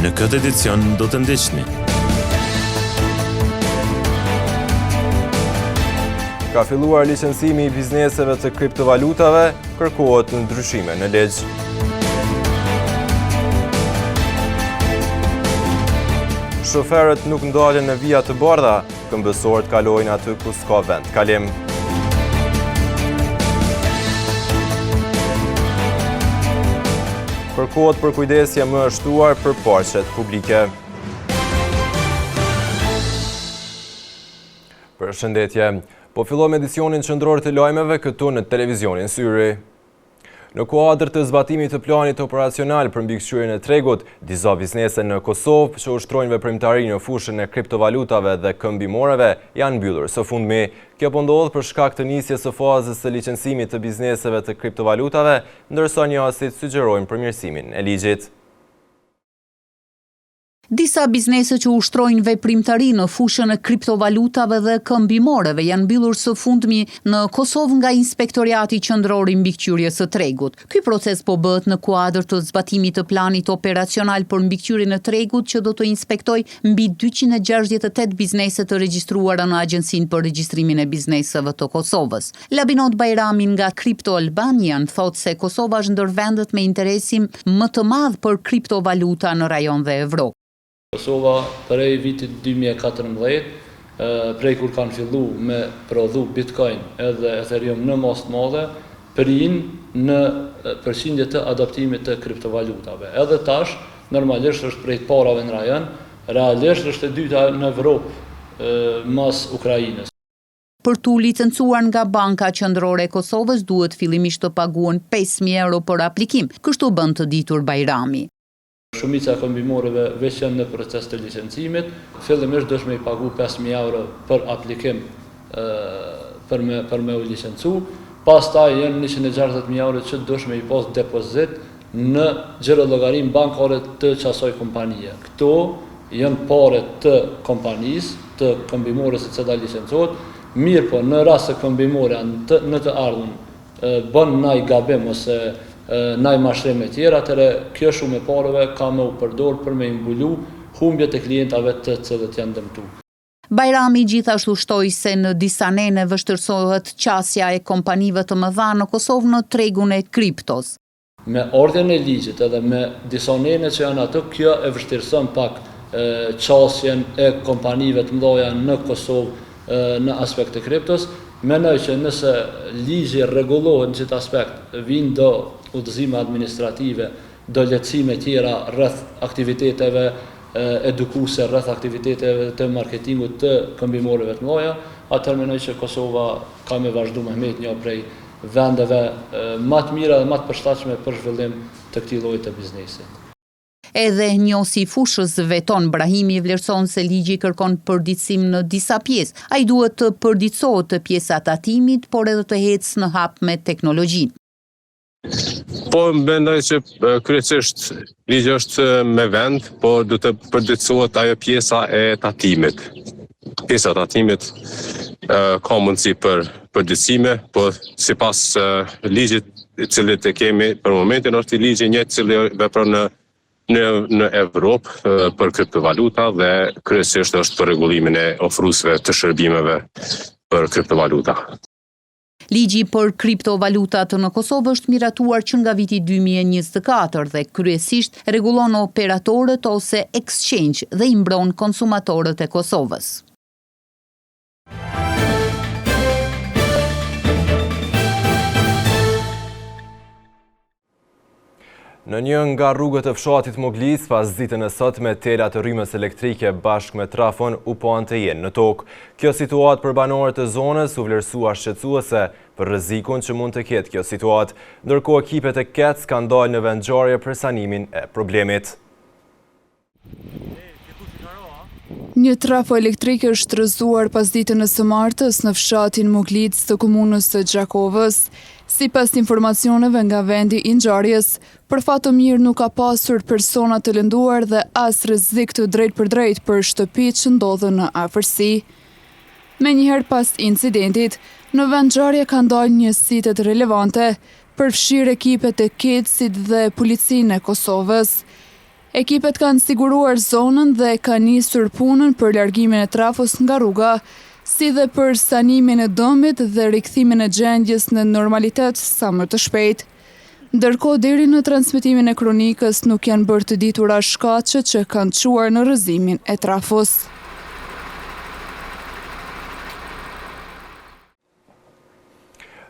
Në këtë edicion do të ndiqni. Ka filluar licencimi I bizneseve të kriptovalutave, kërkohet ndryshime në ligj. Shoferët nuk ndalen në vija të bardha, këmbësorët kalojnë aty ku s'ka vend kalim. Kërkohet përkujdesje më e shtuar për parqet publike. Përshëndetje, po fillojmë edicionin qendror të lajmeve këtu në televizionin Syri. Në kuadër të zbatimit të planit operacional për mbikëqyrjen e tregut, disa biznese në Kosovë që ushtrojnë veprimtari në fushën e kriptovalutave dhe këmbimoreve janë mbyllur së fundmi. Kjo po ndodh për shkak të nisjes së fazës së licencimit të bizneseve të kriptovalutave, ndërsa njësit sugjerojnë përmirësimin e ligjit. Disa biznese që ushtrojnë veprimtari në fushën e kriptovalutave dhe këmbimoreve janë mbyllur së fundmi në Kosovë nga Inspektoriati Qendror I Mbikëqyrjes së tregut. Ky proces po bëhet në kuadër të zbatimit të planit operacional për mbikëqyrjen e tregut që do të inspektojë mbi 268 biznese të regjistruara në Agjencinë për Regjistrimin e Bizneseve të Kosovës. Labinot Bajrami nga Crypto Albanian thotë se Kosova është ndër vendet me interesim më të madh për kriptovaluta në rajon dhe Evropë. Kosova prej vitit 2014, prej kur kanë fillu me prodhu Bitcoin edhe Ethereum në mas të madhe, përrin në përqindje të adaptimit të kriptovalutave. Edhe tash, normalisht është prej të parave në rajon, realisht është e dyta në Evropë mas Ukrajinës. Për tu licencuar nga Banka Qendrore e Kosovës duhet fillimisht të paguhen 5.000 euro për aplikim, kështu bën të ditur Bajrami. Shumica e këmbimoreve veç janë në proces të licencimit, fillimisht dëshme I pagu 5.000 euro për aplikim për me u licencu, pastaj janë 160.000 euro që dëshme I pas depozit në xhirollogarin bankare të qasaj kompanije. Këto janë pare të kompanisë, të këmbimores që da licencohet, mirë po në rast se këmbimore në të ardhën bën naj gabim ose naj mashrime tjera, atëre kjo shumë e pareve ka me u përdor për me imbulu humbjet e klientave të cilët janë dëmtu. Bajrami gjithashtu shtoi se në disa nene vështirësohet qasja e kompanive të mëdha në Kosovë në tregun e kriptos. Me ardhjen e ligjit edhe me disa nene që janë ato, kjo e vështirëson pak qasjen e kompanive të mëdha në Kosovë në aspekt të kriptos. Menoj që nëse ligji rregullohet në këtë aspekt, vinë do udhëzime administrative, do lehtësime tjera rreth aktiviteteve edukuse, rreth aktiviteteve të marketingut të këmbimoreve të mëdha, atëherë menoj që Kosova ka me vazhdu me met një prej vendeve më të mira dhe më të përshtatshme për zhvillim të këtij lloji të biznesit. Edhe njohësi fushës Veton Brahimi vlerëson se ligji kërkon përditësim në disa pjesë. Ai duhet të përditësohet të pjesat atimit, por edhe të ecë në hap me teknologjinë. Po mendoj që kryesisht ligji është me vend, por do të përditësohet ajo pjesa e tatimit. Pjesa e tatimit ka mundësi për përditësime, por sipas ligjit I cili të kemi për momentin është I ligji një I cili vepron në Evropë për kriptovaluta dhe kryesisht është për rregullimin e ofruesve të shërbimeve për kriptovaluta. Ligji për kriptovalutat në Kosovë është miratuar që nga viti 2024 dhe kryesisht rregullon operatorët ose exchange dhe I mbron konsumatorët e Kosovës. Në një nga rrugët e fshatit Moglis, pas ditën e sotme, tela të rrymës elektrike bashkë me trafon u po antejen në tokë. Kjo situatë për banorët e zonës u vlerësua shqetësuese për rrezikun që mund të ketë kjo situatë, ndërkohë ekipet e KEC kanë dalë në vendngjarje për sanimin e problemit. Një trafo elektrik është rrëzuar pas ditën e së martës në fshatin Moglic të komunës së Gjakovës. Sipas informacioneve nga vendi I ngjarjes, për fat të mirë nuk ka pasur persona të lënduar dhe as rrezik të drejt për drejt për shtëpitë që ndodhen në afërsi. Menjëherë pas incidentit, në vendngjarje kanë dalë njësitë relevante, përfshirë ekipet e KEC-it dhe policinë e Kosovës. Ekipet kanë siguruar zonën dhe kanë nisur punën për largimin e trafos nga rruga, si dhe për sanimin e dëmit dhe rikthimin e gjendjes në normalitet sa më të shpejt. Ndërkohë deri në transmetimin e kronikës nuk janë bërë të ditura shkaqe që kanë çuar në rrëzimin e trafos.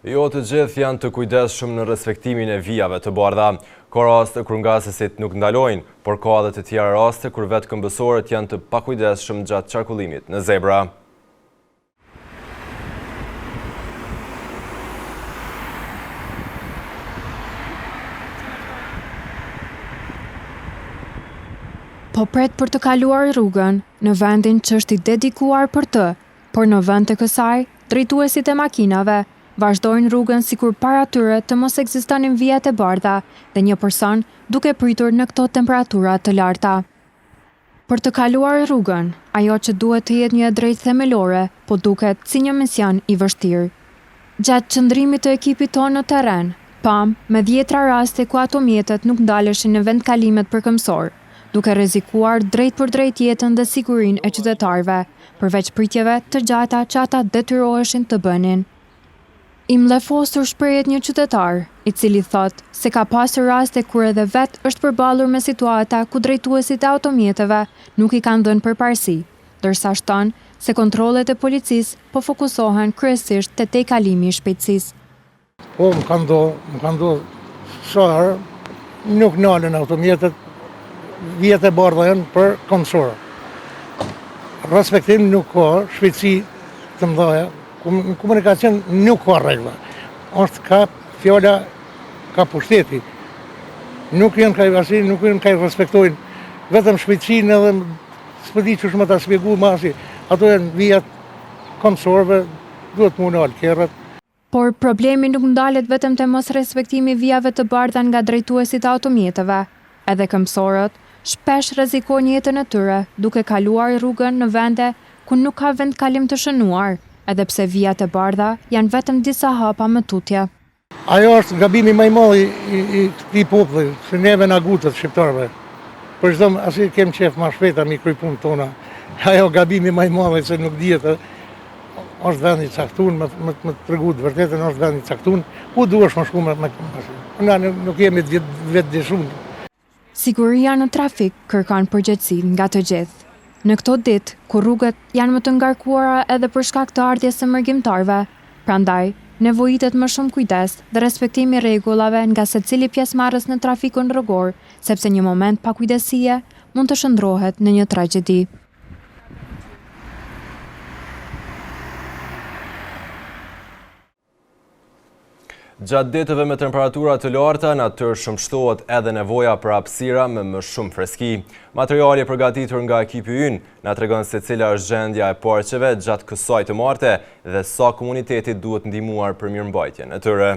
Jo të gjithë janë të kujdesshëm në respektimin e vijave të bardha. Ka raste kur ngacësit nuk ndalojnë, por ka edhe të tjera raste kur vetë këmbësorët janë të pakujdesshëm gjatë qarkullimit në zebra. Po pret për të kaluar rrugën në vendin që është i dedikuar për të, por në vend të kësaj, drejtuesit e makinave vazhdojnë rrugën sikur para tyre të mos ekzistonin vijat e bardha dhe një person duke pritur në këto temperatura të larta. Për të kaluar rrugën, ajo që duhet të jetë një drejtë themelore, po duket si një mision i vështirë. Gjatë qëndrimit të ekipit tonë në terren, pam me 10 raste ku ato mjetet nuk ndaleshin në vendkalimet përkëmsor, duke rrezikuar drejt për drejt jetën dhe sigurinë e qytetarëve, përveç pritjeve të gjata që ata detyroheshin të bënin. I mlefosur shprehet një qytetar, i cili thot se ka pasur raste kur edhe vetë është përballur me situata ku drejtuesit e automjeteve nuk i kanë dhënë përparësi, ndërsa shton se kontrollet e policisë po fokusohen kryesisht te tejkalimi i shpejtësisë. Po, më kanë do shahar, nuk nalen automjetet, vjet e bardha janë për komsorë. Respektim nuk ka, shpejtësi të mëdha, komunikacion nuk ka rregulla. Është ka fjala ka pushteti. Nuk janë ka respektojnë vetëm shpejtësinë edhe s'po di çu më ta shpjegoj masi. Ato janë vijat komsorëve, duhet më nal kerrat. Por problemi nuk ndalet vetëm te mos respektimi i vijave të bardha nga drejtuesit e automjeteve. Edhe këmbësorët shpesh rrezikojnë jetën e tyre duke kaluar rrugën në vende ku nuk ka vendkalim të shënuar, edhe pse vijat e bardha janë vetëm disa hapa më tutje. Ajo është gabimi më i madh i këtij populli, se neve na gutet shqiptarëve. Për çdo asi kem qef më shpejt mi kryj punën tona. Ajo gabimi më i madh se nuk dihet, është vendi i caktuar, më tregu të vërtetën është vendi i caktuar, ku duhesh më shku me na nuk jemi vetë dëshuar. Siguria në trafik kërkon përgjegjësi nga të gjithë. Në këto ditë, ku rrugët janë më të ngarkuara edhe për shkak të ardhjes së mërgjimtarëve, prandaj nevojitet më shumë kujdes dhe respektimi i rregullave nga secili pjesëmarrës në trafikun rrugor, sepse një moment pakujdesie mund të shndrohet në një tragjedi. Gjatë ditëve me temperatura të larta, natyrë shëmshtohet edhe nevoja për hapësira me më shumë freski. Materiali përgatitur nga ekipi ynë na tregon se cila është gjendja e parqeve gjatë kësaj të marte dhe sa komuniteti duhet ndihmuar për mirëmbajtjen e tyre.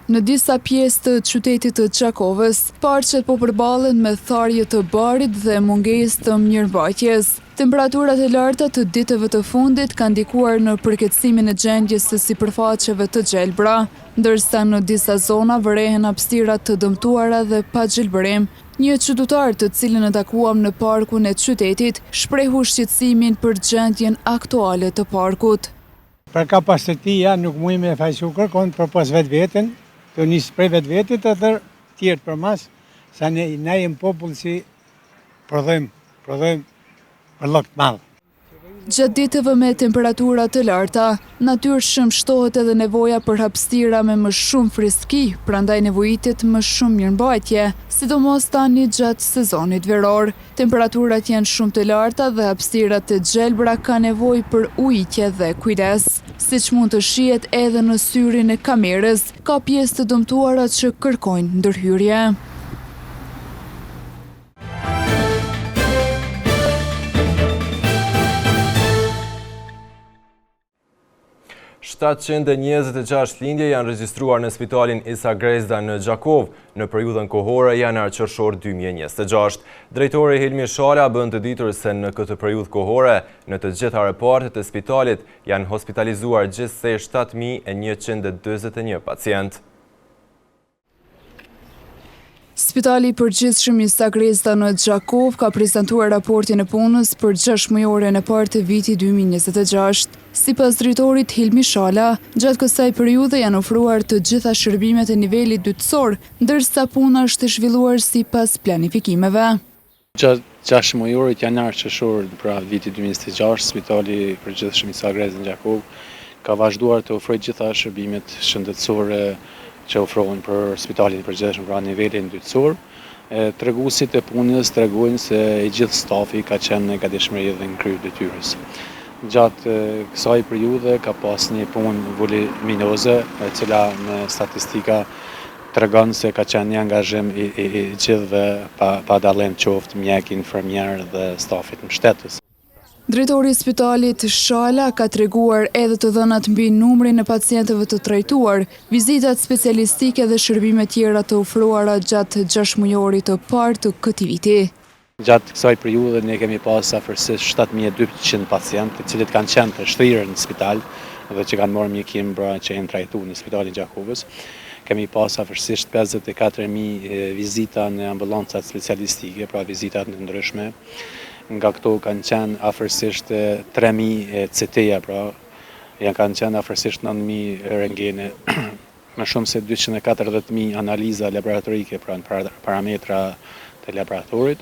Në disa pjesë të qytetit të Çakovës, parqet po përballen me tharje të barit dhe mungesë të mirëmbajtjes. Temperaturat e larta të ditëve të fundit kanë ndikuar në përkeçësimin e gjendjes së sipërfaqeve të gjelbra, ndërsa në disa zona vërehen hapësira të dëmtuara dhe pa gjelbërim. Një qytetar të cilin e takuam në parkun e qytetit shprehu shqetësimin për gjendjen aktuale të parkut. Për kapacitetia nuk mujmë me fajsu kërkon për pas vetveten, të nisë prej vetvetit e tjertë për mas, sa ne jemi popull si prodhojmë për llok të madh. Gjatë ditëve me temperatura të larta, natyrë shëmshtohet edhe nevoja për hapësira me më shumë freski, prandaj nevojitet më shumë mirëmbajtje, sidomos tani gjatë sezonit veror. Temperaturat janë shumë të larta dhe hapësirat të gjelbra ka nevojë për ujitje dhe kujdes. Siç mund të shihet edhe në syrin e kamerës, ka pjesë të dëmtuara që kërkojnë ndërhyrje. Shtatë 726 lindje janë regjistruar në spitalin Isa Grezda në Gjakov në periudhën kohore janar-qershor 2026. Drejtori Hilmi Shala bën të ditur se në këtë periudhë kohore në të gjitha repartet e spitalit janë hospitalizuar gjithsej 7.141 pacient. Spitali i Përgjithshëm i Sagrezda në Gjakov ka prezantuar raportin e punës për 6 mujoren e parë të vitit 2026. Sipas drejtorit Hilmi Shala, gjatë kësaj periudhe janë ofruar të gjitha shërbimet e nivelit dytësor, ndërsa puna është zhvilluar sipas planifikimeve. Gjatë 6 mujorit janar-qershor pra vitit 2026, Spitali i Përgjithshëm i Sagrezda në Gjakov ka vazhduar të ofrojë gjitha shërbimet shëndetësore që ofrohen për Spitalin e Përgjithshëm pra nivelin dytësor. Treguesit e punës tregojnë se i gjithë stafi ka qenë në gatishmëri dhe në krye detyrës. Gjatë kësaj periudhe ka pas një punë voluminoze, e cila në statistika tregon se ka qenë një angazhim i gjithëve pa dallim qoftë mjek, infermier dhe stafit mbështetës. Drejtori i spitalit Shala ka treguar edhe të dhënat mbi numrin e pacientëve të trajtuar, vizitat specialistike dhe shërbime tjera të ofruara gjatë 6 mujorit të parë të këtij viti. Gjatë kësaj periudhe ne kemi pas afërsisht 7200 pacientë, të cilët kanë qenë të shtrirë në spital dhe që kanë marrë mjekim që janë trajtuar në Spitalin e Gjakovës. Kemi pas afërsisht 54.000 vizita në ambulancat specialistike, pra vizitat në ndryshme. Nga këto kanë qenë afërsisht 3.000 CT-ja, pra kanë qenë afërsisht 9.000 rentgene, më shumë se 240.000 analiza laboratorike, pra në parametra të laboratorit.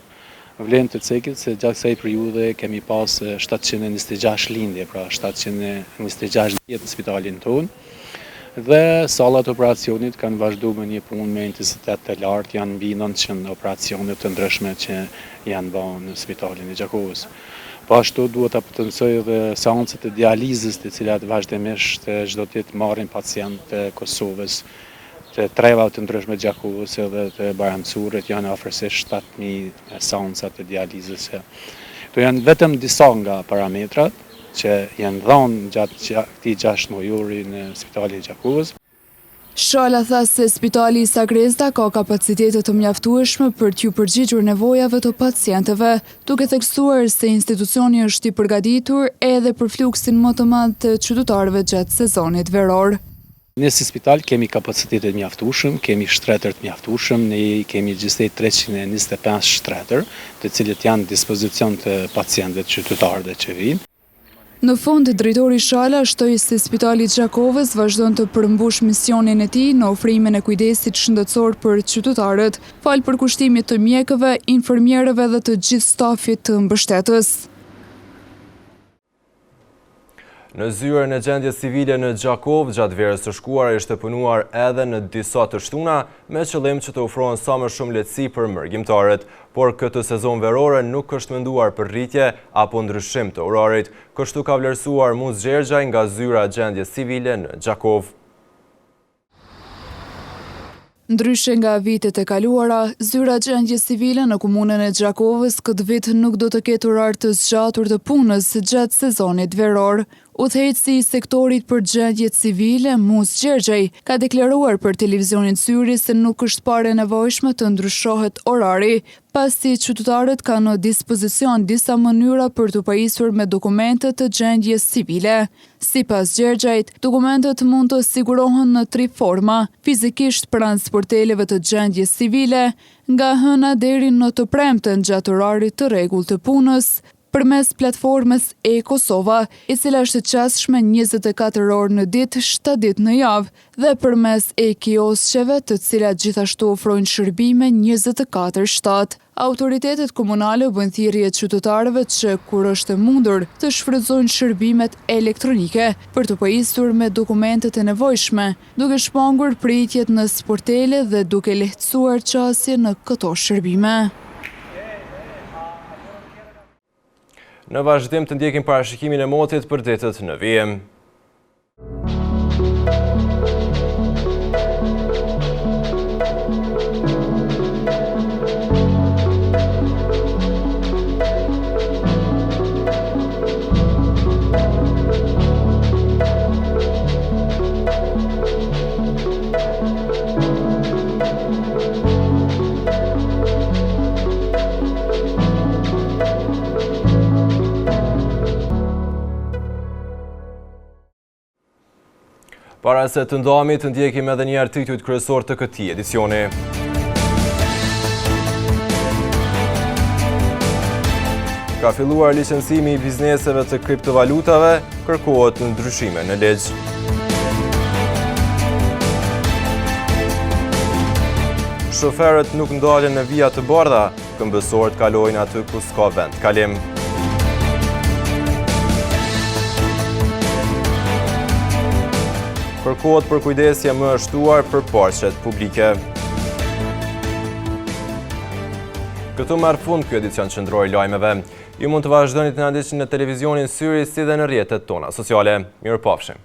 Vlen të cekit se gjatë kësaj periudhe kemi pas 726 lindje, pra 726 jetë në spitalin tonë. Dhe sallat operacionit kanë vazhdu me një punë me intensitet të lartë, janë mbi 900 operacionet të ndryshme që janë bërë në Spitalin e Gjakovës. Po ashtu duhet të potencoj dhe seancët e dializës të cilat vazhdimisht çdo ditë marrin pacient të Kosovës, të treva të ndryshme të Gjakovës dhe të Baramcurit, janë afërsisht 7.000 seanca të dializës. Këto janë vetëm disa nga parametrat që janë dhënë gjatë këtij 6 mujori në Spitalin e Gjakovës. Shala tha se Spitali i Sagrezda ka kapacitete të mjaftueshme për t'ju përgjigjur nevojave të pacientëve, duke theksuar se institucioni është i përgatitur edhe për fluksin më të madh të qytetarëve gjatë sezonit veror. Ne si spital kemi kapacitetet mjaftueshëm, kemi shtretër të mjaftueshëm, ne kemi gjithsej 325 shtretër, të cilët janë në dispozicion të pacientëve qytetarëve që vijnë. Në fund, drejtori Shala shtoi se Spitali i Gjakovës vazhdon të përmbush misionin e tij në ofrimin e kujdesit shëndetësor për qytetarët, fal përkushtimit të mjekëve, infermierëve dhe të gjithë stafit të mbështetës. Në zyrën e gjendjes civile në Gjakov, gjatë verës të shkuar ishte punuar edhe në disa të shtuna me qëllim që të ofrohen sa më shumë lehtësi për mërgjimtarët, por këtë sezon verore nuk është menduar për rritje apo ndryshim të orarit. Kështu ka vlerësuar Muz Gjergjaj nga zyra e gjendjes civile në Gjakov. Ndryshe nga vitet e kaluara, zyra e gjendjes civile në komunën e Gjakovës këtë vit nuk do të ketë orar të zgjatur të punës gjatë sezonit veror. Udhëheqësi i sektorit për gjendje civile, Muz Gjergjaj, ka deklaruar për televizionin Syri se nuk është parë e nevojshme të ndryshohet orari, pasi qytetarët kanë në dispozicion disa mënyra për të pajisur me dokumentet të gjendjes civile. Sipas Gjergjajt, dokumentet mund të sigurohen në 3 forma, fizikisht pranë sporteleve të gjendjes civile, nga hëna deri në të premten gjatë orarit të rregullt të punës, përmes platformës e-Kosova, e cila është qasshme 24 orë në ditë, 7 ditë në javë, dhe përmes e-kiosqeve, të cilat gjithashtu ofrojnë shërbime 24/7. Autoritetet komunale bëjnë thirrje qytetarëve që kur është e mundur të shfrytëzojnë shërbimet elektronike për të pajisur me dokumentet e nevojshme, duke shmangur pritjet në sportele dhe duke lehtësuar qasje në këto shërbime. Në vazhdim të ndjekim parashikimin e motit për ditët në vijim. Para se të ndami të ndjekim edhe një artikujt kryesor të këtij edicioni. ka filluar licencimi I bizneseve të kriptovalutave, kërkohet ndryshime në ligj. Shoferët nuk ndalen në vija të bardha, këmbësorët kalojnë aty ku s'ka vend kalim. Kërkohet për kujdesje më shtuar për parqet publike. Këtu marr fund ky edicion qendror I lajmeve. Ju mund të vazhdoni të na ndiqni në televizionin Syri si dhe në rrjetet tona sociale. Mirupafshim.